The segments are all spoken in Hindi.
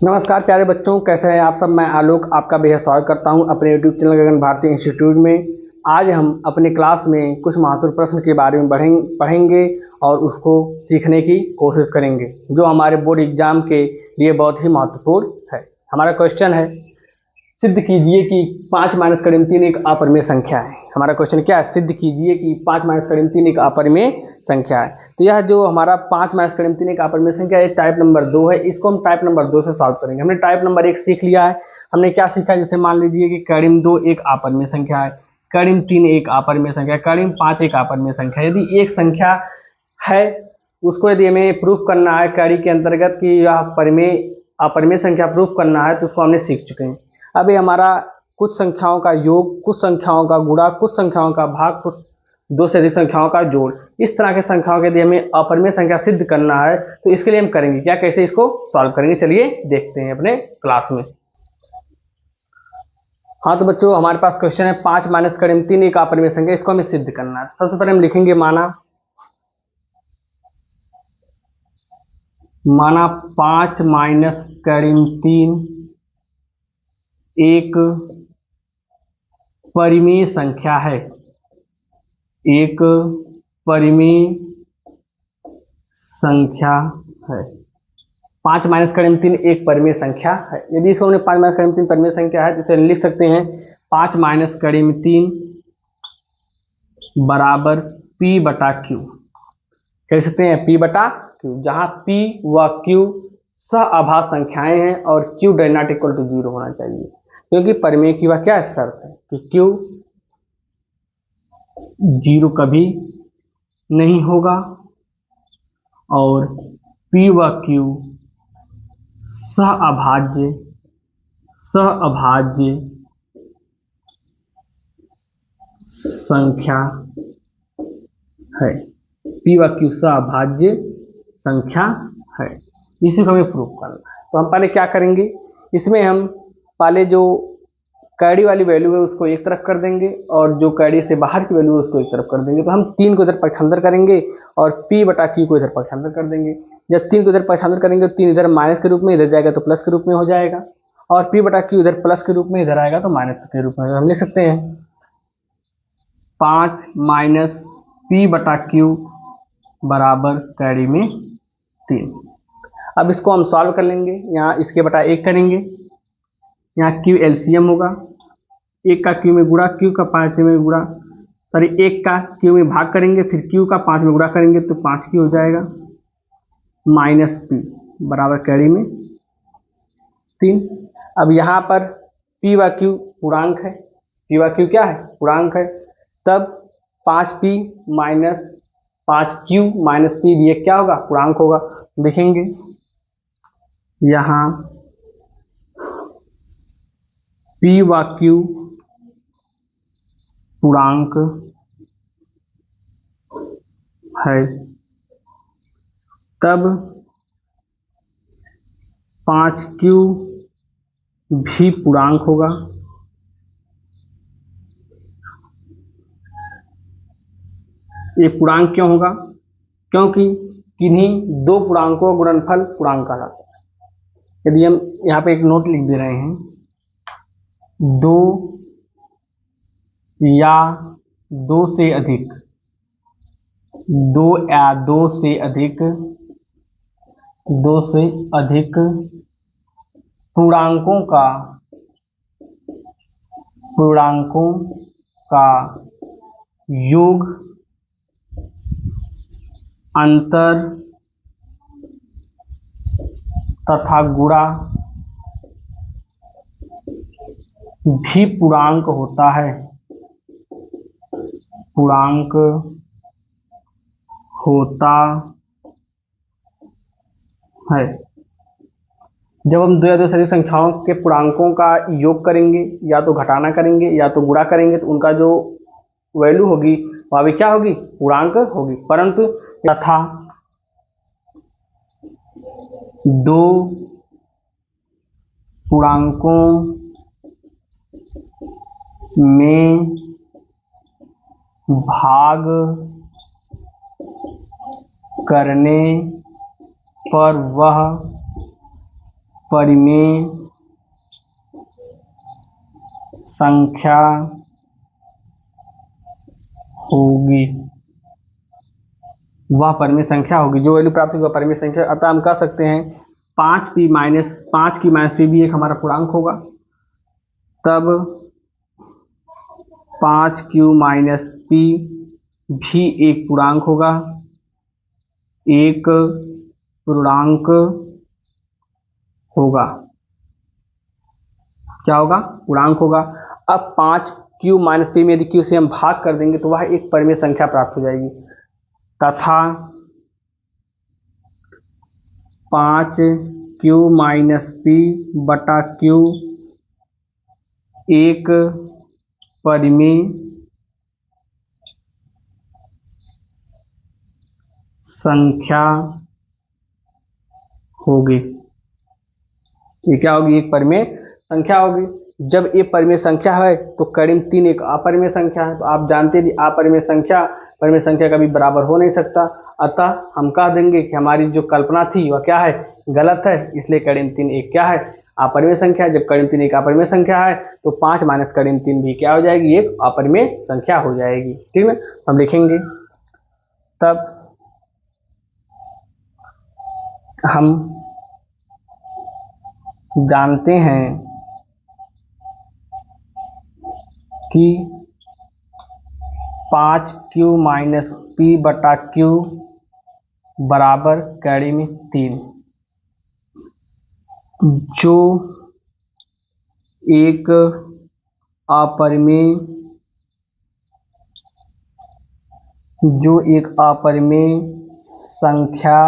नमस्कार प्यारे बच्चों, कैसे हैं आप सब। मैं आलोक आपका बेहद स्वागत करता हूं अपने यूट्यूब चैनल गगन भारती इंस्टीट्यूट में। आज हम अपने क्लास में कुछ महत्वपूर्ण प्रश्न के बारे में पढ़ेंगे और उसको सीखने की कोशिश करेंगे, जो हमारे बोर्ड एग्जाम के लिए बहुत ही महत्वपूर्ण है। हमारा क्वेश्चन है, सिद्ध कीजिए कि 5 माइनस करीब 3 एक अपरिमेय संख्या है। हमारा क्वेश्चन क्या है? सिद्ध कीजिए कि 5 माइनस करीब 3 एक अपरिमेय संख्या है। तो यह जो हमारा 5 माइनस करीब 3 एक अपरिमेय संख्या है, टाइप नंबर 2 है। इसको हम टाइप नंबर 2 से सॉल्व करेंगे। हमने टाइप नंबर 1 सीख लिया है। हमने क्या सीखा? जैसे मान लीजिए कि करीब 2 एक अपरिमेय संख्या है, करीब 3 एक अपरिमेय संख्या है, करीब 5 एक अपरिमेय संख्या है। यदि एक संख्या है, उसको यदि हमें प्रूफ करना है कड़ी के अंतर्गत कि यह अपरिमेय संख्या प्रूफ करना है, तो उसको हमने सीख चुके हैं। अभी हमारा कुछ संख्याओं का योग, कुछ संख्याओं का गुणा, कुछ संख्याओं का भाग, कुछ दो से अधिक संख्याओं का जोड़, इस तरह के संख्याओं के यदि हमें अपरिमेय संख्या सिद्ध करना है, तो इसके लिए हम करेंगे क्या, कैसे इसको सॉल्व करेंगे, चलिए देखते हैं अपने क्लास में। हाँ तो बच्चों, हमारे पास क्वेश्चन है 5 माइनस करीब 3 एक अपरिमेय संख्या, इसको हमें सिद्ध करना है। सबसे पहले हम लिखेंगे माना 5 माइनस करीब 3 एक परिमेय संख्या है। एक परिमेय संख्या है। 5 माइनस करीब 3 एक परिमेय संख्या है। यदि इसको हमने 5 माइनस करीब 3 परिमेय संख्या है, तो इसे लिख सकते हैं 5 माइनस करीब 3 बराबर P बटा Q। कह सकते हैं P बटा Q, जहां P व Q सहअभाज्य संख्याएं हैं और Q does not equal to 0 होना चाहिए, क्योंकि परिमेय की वह क्या शर्त है कि Q 0 कभी नहीं होगा और P व Q सहअभाज्य संख्या है। P व Q सहअभाज्य संख्या है। इसी को हमें प्रूव करना है। तो हम पहले क्या करेंगे, इसमें हम पहले जो कैडी वाली वैल्यू है उसको एक तरफ कर देंगे और जो कैडी से बाहर की वैल्यू है उसको एक तरफ कर देंगे। तो हम 3 को इधर पक्षांतर करेंगे और P बटा Q को इधर पक्षांतर कर देंगे। जब 3 को इधर पक्षांतर करेंगे तो 3 इधर माइनस के रूप में, इधर जाएगा तो प्लस के रूप में हो जाएगा, और P बटा Q इधर प्लस के रूप में, इधर आएगा तो माइनस के रूप में। हम लिख सकते हैं 5 माइनस P बटा Q बराबर कैडी में 3। अब इसको हम सॉल्व कर लेंगे। यहाँ इसके बटा 1 करेंगे, यहाँ Q एलसीएम होगा, 1 का Q में गुणा, Q का 5 में गुणा, सॉरी 1 का Q में भाग करेंगे, फिर Q का 5 में गुणा करेंगे तो 5Q हो जाएगा, माइनस P बराबर कैडी में 3। अब यहाँ पर P व Q पूर्णांक है, P व Q क्या है? पूर्णांक है। तब 5P minus 5Q minus P ये क्या होगा? पूर्णांक होगा। देखेंगे यहाँ P व Q पूर्णांक है, तब 5Q भी पूर्णांक होगा। ये पूर्णांक क्यों होगा? क्योंकि किन्हीं दो पूर्णांकों का गुणनफल पूर्णांक कहलाता है। यदि हम यहाँ पे एक नोट लिख दे रहे हैं, 2 या 2 से अधिक, 2 या 2 से अधिक पूर्णांकों का योग, अंतर तथा गुणा भी पूर्णांक होता है। पूर्णांक होता है। जब हम 2 या 2 से अधिक संख्याओं के पूर्णांकों का योग करेंगे, या तो घटाना करेंगे या तो गुणा करेंगे, तो उनका जो वैल्यू होगी वह भी क्या होगी? पूर्णांक होगी। परंतु तथा 2 पूर्णांकों में भाग करने पर वह परिमेय संख्या होगी, वह परिमेय संख्या होगी, जो वैल्यू प्राप्त होगी वह परिमेय संख्या। अतः हम कह सकते हैं 5p माइनस 5 की माइनस p भी एक हमारा पूर्णांक होगा, तब 5q माइनस p भी एक पूर्णांक होगा, एक पूर्णांक होगा। क्या होगा? पूर्णांक होगा। अब 5q माइनस p में यदि q से हम भाग कर देंगे तो वह एक परिमेय संख्या प्राप्त हो जाएगी, तथा 5q माइनस p बटा q एक परिमेय संख्या होगी। ये क्या होगी? एक परिमेय संख्या होगी। जब ये परिमेय संख्या है तो करीम 3 एक अपरिमेय संख्या है, तो आप जानते हैं अपरिमेय संख्या परिमेय संख्या कभी बराबर हो नहीं सकता। अतः हम कह देंगे कि हमारी जो कल्पना थी वह क्या है? गलत है। इसलिए करीम 3 एक क्या है? अपरिमेय संख्या है। जब करीम 3 एक अपरिमेय संख्या है तो 5 माइनस करीम 3 भी क्या हो जाएगी? एक अपरिमेय संख्या हो जाएगी। ठीक है, हम लिखेंगे। तब हम जानते हैं कि 5q माइनस p बटा q बराबर कड़ी में 3, जो एक अपरिमेय संख्या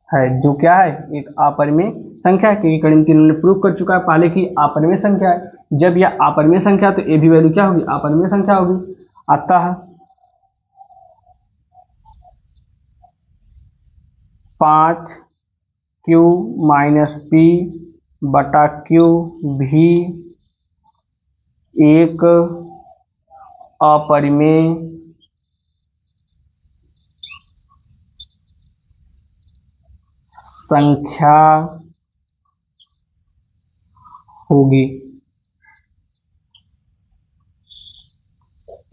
है। जो क्या है? एक अपरिमेय संख्या है, क्योंकि कड़ी में 3 ने प्रूव कर चुका है पहले कि अपरिमेय संख्या है। जब यह अपरिमेय संख्या तो ये भी वैल्यू क्या होगी? अपरिमेय संख्या होगी। अतः 5q माइनस p बटा q भी एक अपरिमेय संख्या होगी।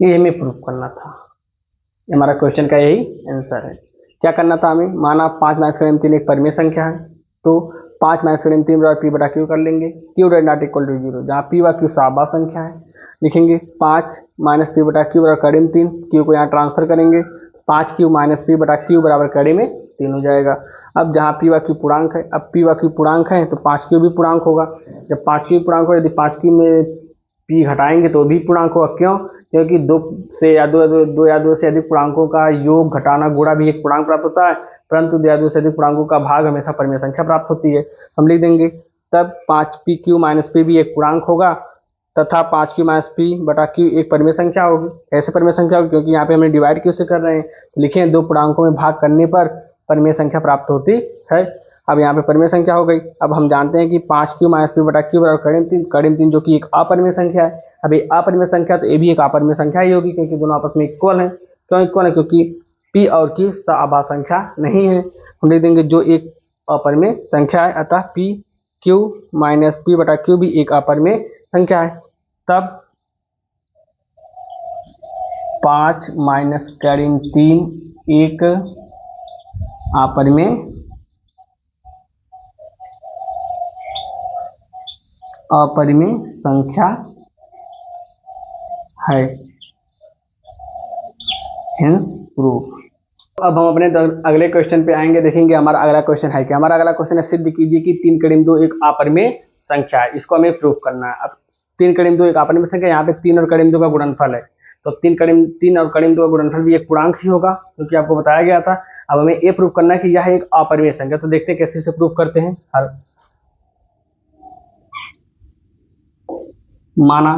ये हमें प्रूफ करना था। ये हमारा क्वेश्चन का यही आंसर है। क्या करना था हमें? माना 5 माइनस करीम 3 एक परिमेय संख्या है, तो 5 माइनस करीम 3 बराबर p बटा q कर लेंगे। q नॉट इक्वल टू 0, जहाँ p व q साबा संख्या है। लिखेंगे 5 माइनस p बटा q बराबर करीम 3, q को यहाँ ट्रांसफर करेंगे, 5q माइनस p बटा q बराबर कड़ी में 3 हो जाएगा। अब जहाँ p व q पूर्णांक है, अब p व q पूर्णांक है तो 5q भी पूर्णांक होगा। जब 5q पूर्णांक हो, यदि 5q में p घटाएंगे तो भी पूर्णांक होगा। क्यों? क्योंकि दो या दो से अधिक पूर्णांकों का योग, घटाना, गुणा भी एक पूर्णांक प्राप्त होता है, परंतु दो या दो से अधिक पूर्णांकों का भाग हमेशा परिमेय संख्या प्राप्त होती है। हम लिख देंगे तब 5pq माइनस p भी एक पूर्णांक होगा, तथा 5q माइनस p बटा q एक परिमेय संख्या होगी। कैसे परिमेय संख्या होगी? क्योंकि यहाँ पे हमें डिवाइड क्यों से कर रहे हैं, तो लिखें दो पूर्णांकों में भाग करने पर परिमेय संख्या प्राप्त होती है। अब यहाँ पे परिमेय संख्या हो गई। अब हम जानते हैं कि 5q माइनस p बटा q बराबर करीम 3 जो कि एक अपरिमेय संख्या है। अब ये अपरिमेय संख्या तो ये भी एक अपरिमेय संख्या ही होगी, क्योंकि दोनों आपस में इक्वल हैं। क्यों इक्वल है? क्योंकि p और q आभा संख्या नहीं है। हम लिख देंगे जो एक अपरिमेय संख्या है, अतः pq माइनस p बटा q भी एक अपरिमेय संख्या है। तब 5 माइनस करीम 3 एक अपरिमेय संख्या है। Hence proof. अब हम अपने अगले क्वेश्चन पे आएंगे। देखेंगे हमारा अगला क्वेश्चन है क्या। हमारा अगला क्वेश्चन है, सिद्ध कीजिए कि 3 करीम 2 एक अपरिमेय संख्या है। इसको हमें प्रूफ करना है। अब 3 करीम 2 एक अपरिमेय संख्या, यहाँ पे 3 और करीम 2 का गुणनफल है, तो 3 और करीम 2 का गुणनफल भी एक पूर्णांक ही होगा, क्योंकि आपको बताया गया था। अब हमें ये प्रूफ करना है कि यह एक अपरिमेय संख्या। तो देखते हैं कैसे से प्रूफ करते हैं। माना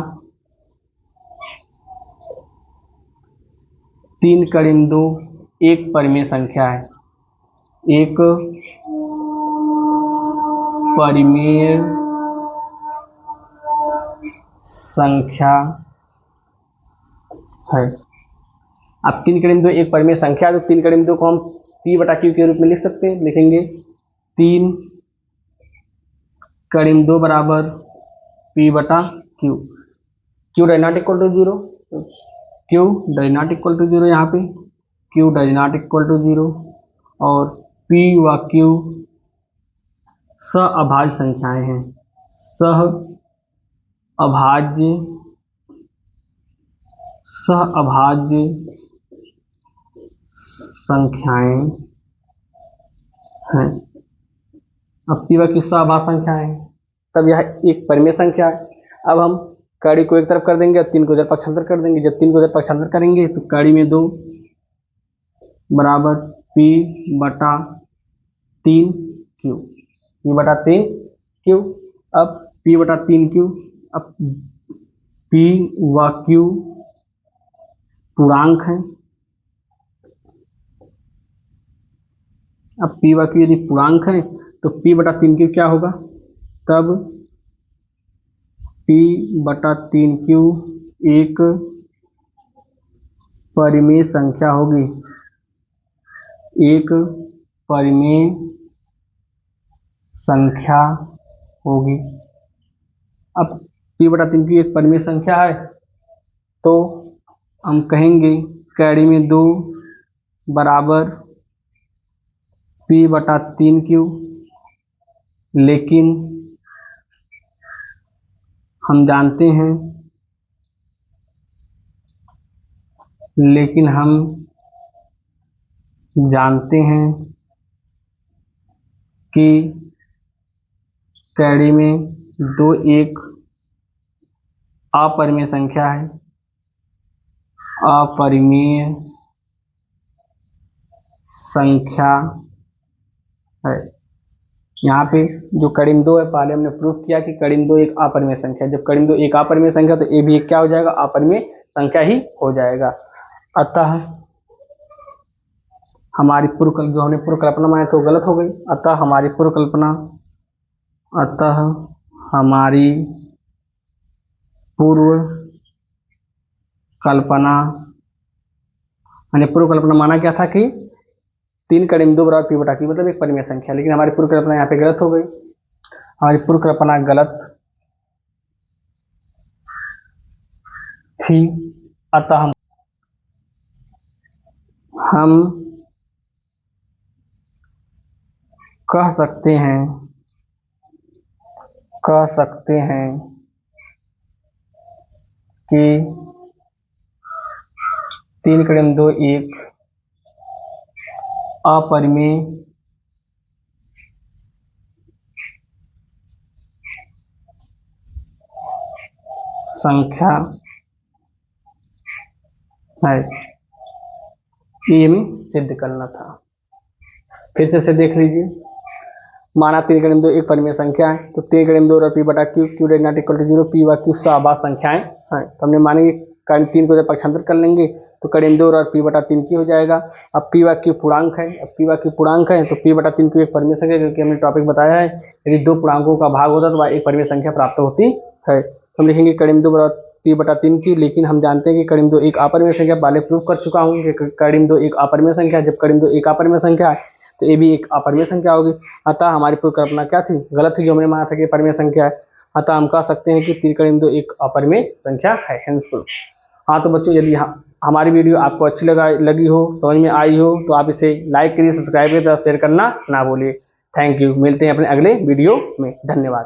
3 करीम 2 एक परिमेय संख्या है, एक परिमेय संख्या है। अब 3 करीम 2 एक परिमेय संख्या है, तो 3 करीम 2 को हम p बटा q के रूप में लिख सकते हैं। लिखेंगे 3 कड़ीम 2 बराबर P बटा Q, Q does not equal to 0, Q does not equal to 0, यहाँ पे Q does not equal to 0, और P व Q सहअभाज्य संख्याएं हैं, सहअभाज्य संख्याएं हैं। अब P व Q सहअभाज्य संख्याएं हैं, तब यह एक परिमेय संख्या है। अब हम कड़ी को एक तरफ कर देंगे और 3 को इधर पक्षांतर कर देंगे। जब 3 को इधर पक्षांतर करेंगे तो कड़ी में 2 बराबर P बटा 3Q, P बटा 3Q। अब P बटा 3Q, अब P व Q पूर्णांक हैं। अब P व Q यदि पूर्णांक हैं तो P बटा 3Q क्या होगा, तब P बटा 3Q एक परिमेय संख्या होगी, एक परिमेय संख्या होगी। अब P बटा 3Q एक परिमेय संख्या है तो हम कहेंगे कैरी में 2 बराबर P बटा 3Q, लेकिन हम जानते हैं कि कैरी में 2 एक अपरिमेय संख्या है, अपरिमेय संख्या है। यहाँ पे जो कड़ीम 2 है, पहले हमने प्रूफ किया कि कड़ीम 2 एक अपरिमेय संख्या है। जब कड़ीम 2 एक अपरिमेय संख्या तो ए भी एक क्या हो जाएगा, अपरिमेय संख्या ही हो जाएगा। अतः हमारी जो हमने पूर्व कल्पना बनाई तो गलत हो गई। अतः हमारी पूर्व कल्पना माना क्या था कि 3 कड़ीम 2 बराबर P बटा Q, मतलब एक परिमेय संख्या, लेकिन हमारी पूर्व कल्पना यहाँ पे गलत हो गई। हमारी पूर्व कल्पना गलत थी। अतः हम कह सकते हैं कि 3 कड़ीम 2 एक अपरिमेय संख्या है। ये हमें सिद्ध करना था। फिर से देख लीजिए, माना 3 कड़ीम 2 एक परिमेय संख्या है तो 3 कड़ीम 2 और P बटा Q, Q does not equal to 0, P व Q सहअभाज्य संख्याएं हैं। तो हमने मानेंगे 3 को जब पक्षांतर कर लेंगे तो कड़ीम 2 और P बटा 3Q हो जाएगा। अब P व Q पूर्णांक है, अब P व Q पूर्णांक है तो P बटा 3Q एक परिमेय संख्या, क्योंकि हमने टॉपिक बताया है यदि 2 पूर्णांकों का भाग होता तो वह एक परिमेय संख्या प्राप्त होती है। तो हम लिखेंगे कड़ीम 2 बराबर P बटा 3Q, लेकिन हम जानते हैं कि कड़ीम 2 एक अपरिमेय संख्या, पहले प्रूव कर चुका हूँ कि कड़ीम 2 एक अपरिमेय संख्या। जब कड़ीम 2 एक अपरिमेय संख्या है तो ये भी एक अपरिमेय संख्या होगी। अतः हमारी पूर्व कल्पना क्या थी, गलत थी, जो हमने माना था कि परिमेय संख्या है। अतः हम कह सकते हैं कि 3 कड़ीम 2 एक अपरिमेय संख्या है, हेंस प्रूफ। हाँ तो बच्चों, यदि हमारी वीडियो आपको अच्छी लगी हो, समझ में आई हो, तो आप इसे लाइक करिए, सब्सक्राइब करिए, शेयर करना ना भूलिए। Thank you. मिलते हैं अपने अगले वीडियो में। धन्यवाद।